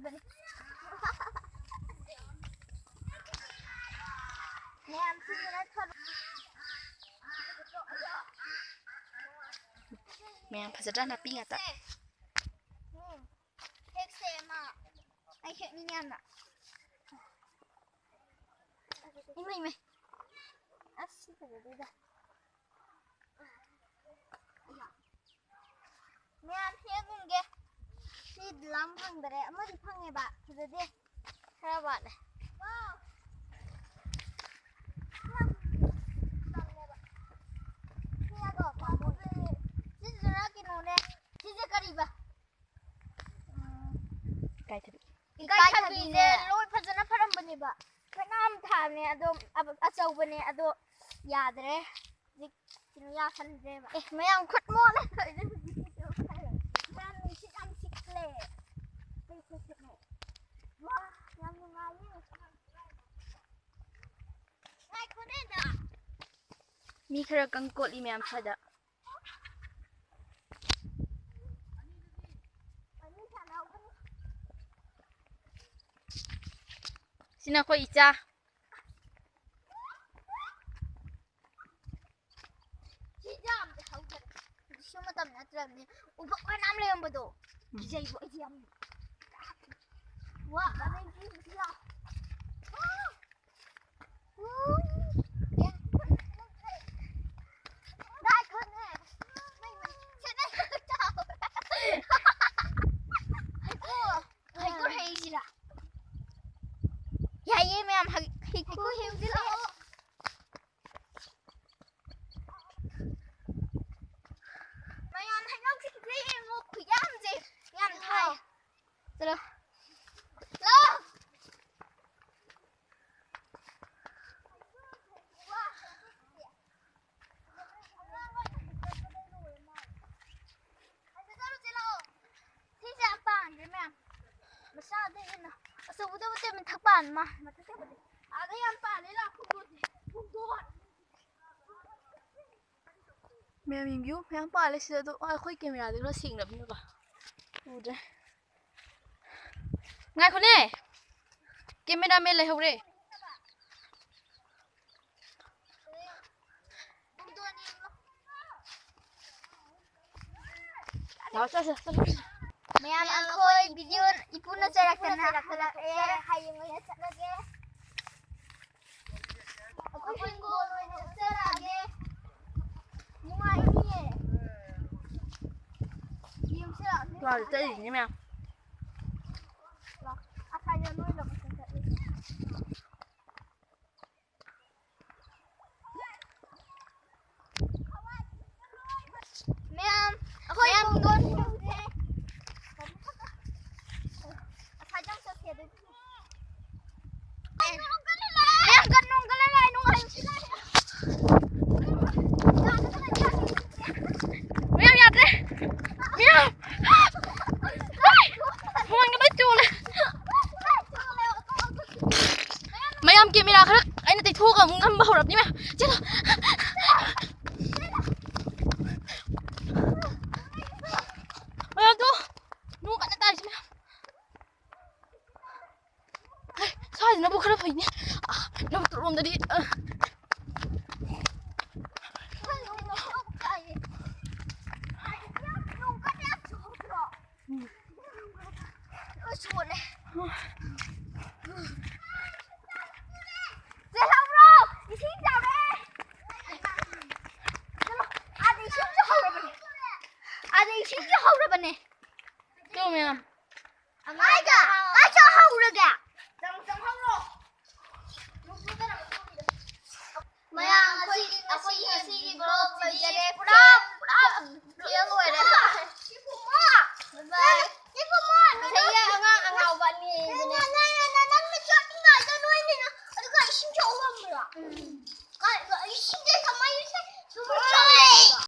bani. Ma'am, sini nak kalau. แมงพัสดุน่ะปิ้งอ่ะจ้ะ Hek sema. Ai hek ni nyana. Ini. Asik ada dah. Ma'am, hek nge. Si dalam phang dare, ama di phang nge ba. Sudah deh. Kera ba deh. Wow.ไก่ทบีเนี่ยลุยพัฒนาพลังบันนี้บ่พน้ำถามเนี่ยอดมอาเจ้าบันนี้อดยาเด้จิกินยาทันเด้บ่ไม่ยังขุดหม้อเลยมันมีชิอันชิคเล่ไปขุดหม้อว้ายังไงไงคนนี้น่ะมีเครือกังกดอีแมมพัดะสินะคนอีจ้าที่จามจะเขาจะช่วยมาทำนัดเรื่องนี้อุปกรณ์น้ำเลี้ยงบ่ดูที่ใจบ่ไอ้เจียมว้าอะไรที่เสียได้คนแน่ไม่ฉันได้เจ้าให้กูให้สิล่ะยายแม่ให้กูหิวสิล่ะไม่ยอมให้น้องคิดพี่งูขุยย่ำสิย่ำไทยจะเลยเลิกที่จะป่านใช่ไหมมาซาได้ยินนะสู้ได้ว่าจะเป็นทักป่านมาทักป่านอะไรยังป่านนี่ล่ะคุณดูคุณดูแมวยิงยูแมวป่าเลยสิเดี๋ยวค่อยเก็บเวลาเดี๋ยวเราสิ่งแบบนี้ก่อนดูดิไงคนนี้เก็บไม่ได้ไม่เลยเขาเลยเราจะMa'am, ako'y video ipo na sa laksan na hayo ngayon sa lagi. Ako'y gono na sa lagi. Mga ini eh. Yung sila. เราจะอย่างนี้ไหม Akala mo lang sa Ma'am, ako'y gono. Mày em kia mày là khác anh là tịch thu cả ngâm bầu đập như mày chết rồi mày em thu nu cả tay chứ mày sao thì nó buộc nó phải nhỉ nó tụt luôn đi Chính hậu rồi nè. Chưa mày làm. Ai cả, ai cho hậu rồi kìa. Trong hậu rồi. Mày ăn, aku ini belum belajar. Pulang.